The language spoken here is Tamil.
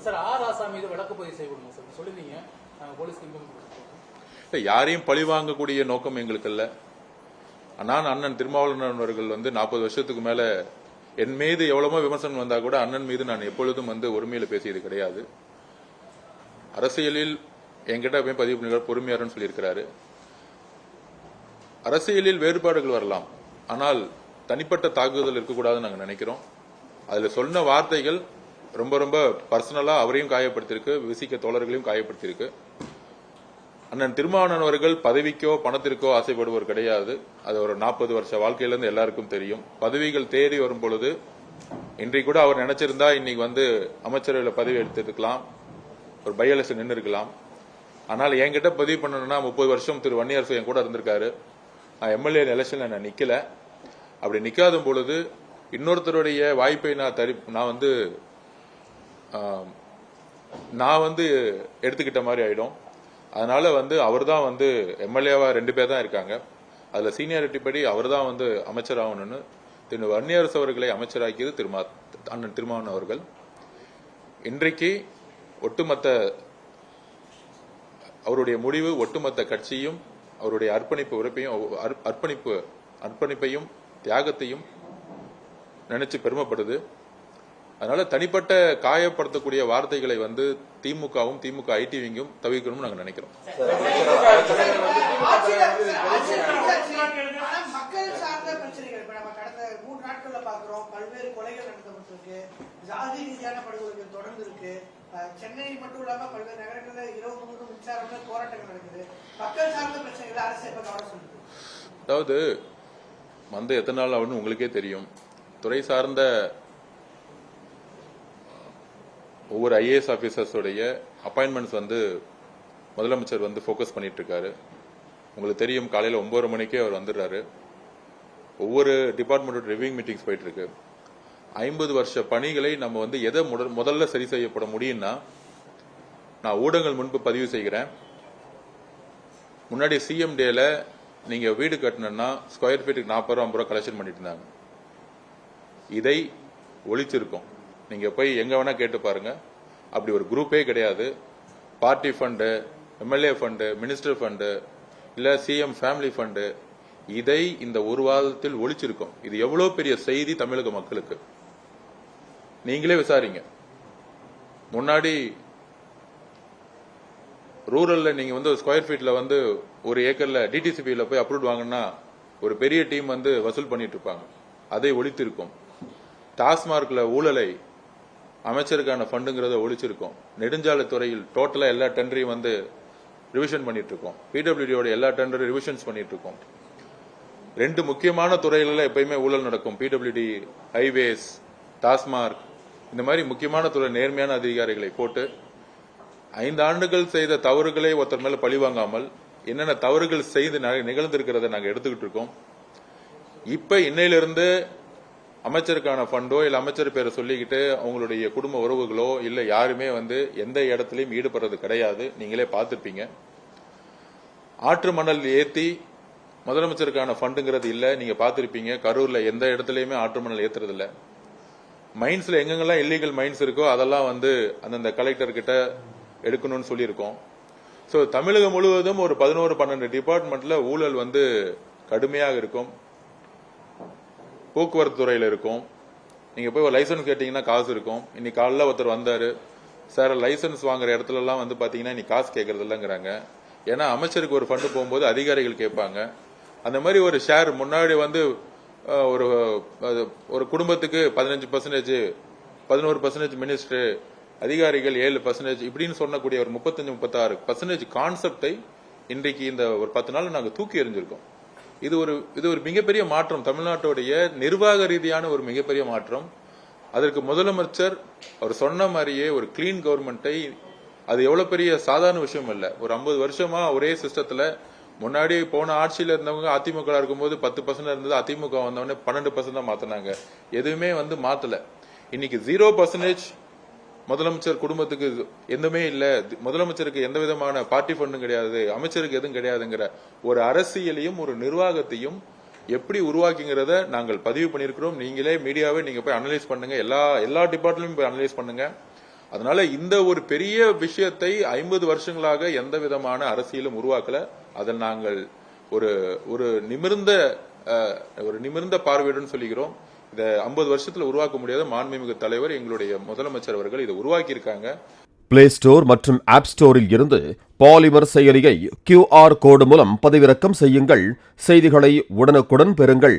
சார் ஆர் ராசா மீது வழக்கு பதிவு செய்யணும் சார் சொல்லிருந்தீங்க, போலீஸ்க்கு யாரையும் பழி வாங்கக்கூடிய நோக்கம் எங்களுக்கு இல்ல. நான் அண்ணன் திருமாவளவன் அவர்கள் 40 வருஷத்துக்கு மேல என் மீது எவ்வளவோ விமர்சனம் வந்தா கூட அண்ணன் மீது நான் எப்பொழுதும் உரிமையில பேசியது கிடையாது. அரசியலில் என்கிட்ட போய் பதிவு பண்ணி பொறுமையாருன்னு சொல்லியிருக்கிறாரு. அரசியலில் வேறுபாடுகள் வரலாம், ஆனால் தனிப்பட்ட தாக்குதல் இருக்கக்கூடாதுன்னு நாங்க நினைக்கிறோம். அதுல சொன்ன வார்த்தைகள் ரொம்ப ரொம்ப பர்சனலா அவரையும் காயப்படுத்திருக்கு, விசிக்க தோழர்களையும் காயப்படுத்திருக்கு. அண்ணன் திருமாவளவன் அவர்கள் பதவிக்கோ பணத்திற்கோ ஆசைப்படுவர் கிடையாது. அது ஒரு 40 வருஷ வாழ்க்கையிலிருந்து எல்லாருக்கும் தெரியும். பதவிகள் தேடி வரும் பொழுது இன்றைக்கு கூட அவர் நினைச்சிருந்தா இன்னைக்கு அமைச்சரவையில் பதவி எடுத்திருக்கலாம், ஒரு பை எலெக்ஷன் நின்று இருக்கலாம். ஆனால் என்கிட்ட பதிவு பண்ணணும்னா 30 வருஷம் திரு வன்னியரசு என் கூட இருந்திருக்காரு. நான் எம்எல்ஏ எலெக்ஷன்ல நான் நிக்கல. அப்படி நிக்காத பொழுது இன்னொருத்தருடைய வாய்ப்பை நான் எடுத்துக்கிட்ட மாதிரி ஆயிடும். அதனால அவர் தான் எம்எல்ஏவா 2 பேர் தான் இருக்காங்க. அதுல சீனியாரிட்டி படி அவர் தான் அமைச்சர் ஆகணும்னு திரு வன்னியரசு அவர்களை அமைச்சராக்கியது அண்ணன் திருமாவளவன் அவர்கள். இன்றைக்கு ஒட்டுமொத்த அவருடைய முடிவு ஒட்டுமொத்த கட்சியும் அவருடைய அர்ப்பணிப்பையும் தியாகத்தையும் நினைச்சு பெருமைப்படுது. அதனால தனிப்பட்ட காயப்படுத்தக்கூடிய வார்த்தைகளை திமுகவும் திமுக ஐடிவிங்கும் தவிர்க்கணும்னு நாங்க நினைக்கிறோம். மக்கள் சார்ந்த பிரச்சனைகள் இப்ப நம்ம கடந்த 3 நாட்கள்ல பாக்குறோம். பல்வேறு கொலைகள் நடத்தப்பட்டிருக்கு, ஜாதி ரீதியான படுகொலைகள் தொடர்ந்து இருக்கு. சென்னை மட்டும் இல்லாம பல்வேறு நகரங்களில் இரவு முழுவதும் மின்சாரம் போராட்டங்கள் நடக்குது. மக்கள் சார்ந்த பிரச்சனைகளை அரசு எப்ப கவனம் சொல்லுது? அதாவது எத்தனை நாள் ஆகுன்னு உங்களுக்கே தெரியும். துறை சார்ந்த ஒவ்வொரு ஐஏஎஸ் ஆபீசர்ஸோடைய அப்பாயின்மெண்ட்ஸ் முதலமைச்சர் போக்கஸ் பண்ணிட்டு இருக்காரு. உங்களுக்கு தெரியும், காலையில 9:30 மணிக்கே அவர் வந்துடுறாரு. ஒவ்வொரு டிபார்ட்மெண்டோட ரிவ்யூ மீட்டிங்ஸ் போயிட்டு இருக்கு. 50 வருஷ பணிகளை நம்ம எதை முதல்ல சரி செய்யப்பட முடியும்னா, நான் ஊடகங்கள் முன்பு பதிவு செய்கிறேன். முன்னாடி சிஎம் டேல நீங்க வீடு கட்டணும்னா ஸ்கொயர் ஃபீட்டுக்கு 40 ரூபா 50 ரூபா கலெக்ஷன் பண்ணிட்டு இருந்தாங்க. இதை ஒழிச்சிருக்கோம். நீங்க போய் எங்க வேணா கேட்டு பாருங்க. அப்படி ஒரு குரூப்பே கிடையாது. Party fund, MLA fund, minister fund, இல்ல சிஎம் ஃபேமிலி ஃபண்டு, இதை இந்த ஒரு வாரத்தில் ஒழிச்சிருக்கோம். இது எவ்வளவு பெரிய செய்தி தமிழக மக்களுக்கு. நீங்களே விசாரிங்க. முன்னாடி ரூரல்ல நீங்க ஸ்கொயர் ஃபீட்ல ஒரு ஏக்கர்ல டிடிசிபியில போய் அப்ரூவ் வாங்கினா ஒரு பெரிய டீம் வசூல் பண்ணிட்டு இருப்பாங்க. அதை ஒழித்திருக்கோம். டாஸ்மார்க்ல ஊழலை அமைச்சருக்கான ஃபண்டுங்கிறத ஒழிச்சிருக்கோம். நெடுஞ்சாலைத்துறையில் டோட்டலா எல்லா டெண்டரையும் ரிவிஷன் பண்ணிட்டு இருக்கோம். பிடபிள்யூடியோட எல்லா டெண்டரும் ரிவிஷன்ஸ் பண்ணிட்டு இருக்கோம். 2 முக்கியமான துறைகளில் எப்பயுமே ஊழல் நடக்கும். பிடபிள்யூடி, ஹைவேஸ், டாஸ்மார்க், இந்த மாதிரி முக்கியமான துறை நேர்மையான அதிகாரிகளை போட்டு 5 ஆண்டுகள் செய்த தவறுகளை ஒருத்தர் மேல பழி வாங்காமல் என்னென்ன தவறுகள் செய்து நிகழ்ந்திருக்கிறத நாங்க எடுத்துக்கிட்டு இருக்கோம். இப்ப இன்னையிலிருந்து அமைச்சருக்கான ஃபண்டோ இல்ல அமைச்சர் பேரை சொல்லிக்கிட்டு அவங்களுடைய குடும்ப உறவுகளோ இல்ல யாருமே எந்த இடத்துலயும் ஈடுபடுறது கிடையாது. நீங்களே பார்த்திருப்பீங்க. ஆற்று மணல் ஏத்தி முதலமைச்சருக்கான ஃபண்டுங்கிறது இல்ல. நீங்க பார்த்திருப்பீங்க, கரூர்ல எந்த இடத்துலயுமே ஆற்று மணல் ஏத்துறது இல்ல. மைன்ஸ்ல எங்கெங்கெல்லாம் இல்லீகல் மைன்ஸ் இருக்கோ அதெல்லாம் அந்தந்த கலெக்டர் கிட்ட எடுக்கணும்னு சொல்லியிருக்கோம். சோ தமிழகம் முழுவதும் ஒரு 11-12 டிபார்ட்மெண்ட்ல ஊழல் கடுமையாக இருக்கும். போக்குவரத்து துறையில இருக்கும். நீங்க போய் ஒரு லைசன்ஸ் கேட்டீங்கன்னா காசு இருக்கும். இன்னைக்கு காலைல ஒருத்தர் வந்தாரு, சார் லைசன்ஸ் வாங்குற இடத்துல எல்லாம் பாத்தீங்கன்னா இன்னைக்கு காசு கேட்கறது இல்லங்கிறாங்க. ஏன்னா அமைச்சருக்கு ஒரு ஃபண்டு போகும்போது அதிகாரிகள் கேட்பாங்க. அந்த மாதிரி ஒரு ஷேர் முன்னாடி ஒரு குடும்பத்துக்கு 15%, 11% மினிஸ்டர், அதிகாரிகள் 7% இப்படின்னு சொன்னக்கூடிய ஒரு 35-36% கான்செப்டை இன்றைக்கு இந்த ஒரு 10 நாள் நாங்க தூக்கி எறிஞ்சிருக்கோம். இது ஒரு மிகப்பெரிய மாற்றம். தமிழ்நாட்டுடைய நிர்வாக ரீதியான ஒரு மிகப்பெரிய மாற்றம். அதற்கு முதலமைச்சர் அவர் சொன்ன மாதிரியே ஒரு கிளீன் கவர்மெண்டை, அது எவ்வளவு பெரிய சாதாரண விஷயம் இல்ல. ஒரு 50 வருஷமா ஒரே சிஸ்டத்துல முன்னாடி போன ஆட்சியில இருந்தவங்க அதிமுக இருக்கும்போது 10% இருந்தது. அதிமுக வந்தவொடனே 12% தான் மாத்தினாங்க. எதுவுமே மாத்தல. இன்னைக்கு 0% முதலமைச்சர் குடும்பத்துக்கு எதுவுமே இல்ல. முதலமைச்சருக்கு எந்த விதமான பார்ட்டி ஃபண்டும் கிடையாது, அமைச்சருக்கு எதுவும் கிடையாதுங்கிற ஒரு அரசியலையும் ஒரு நிர்வாகத்தையும் எப்படி உருவாக்கிங்கிறத நாங்கள் பதிவு பண்ணியிருக்கிறோம். நீங்களே மீடியாவே நீங்க போய் அனலைஸ் பண்ணுங்க. எல்லா டிபார்ட்மெண்ட்லயும் போய் அனலைஸ் பண்ணுங்க. அதனால இந்த ஒரு பெரிய விஷயத்தை 50 வருஷங்களாக எந்த விதமான அரசியலும் உருவாக்கல. அதில் நாங்கள் ஒரு ஒரு நிமிர்ந்த பார்வையுடன் சொல்லுகிறோம். இதை 50 வருஷத்துல உருவாக்க முடியாத மாண்புமிகு தலைவர் எங்களுடைய முதலமைச்சர் அவர்கள் இதை உருவாக்கி இருக்காங்க. பிளே ஸ்டோர் மற்றும் ஆப் ஸ்டோரில் இருந்து பாலிமர் செயலியை QR கோடு மூலம் பதிவிறக்கம் செய்யுங்கள். செய்திகளை உடனுக்குடன் பெறுங்கள்.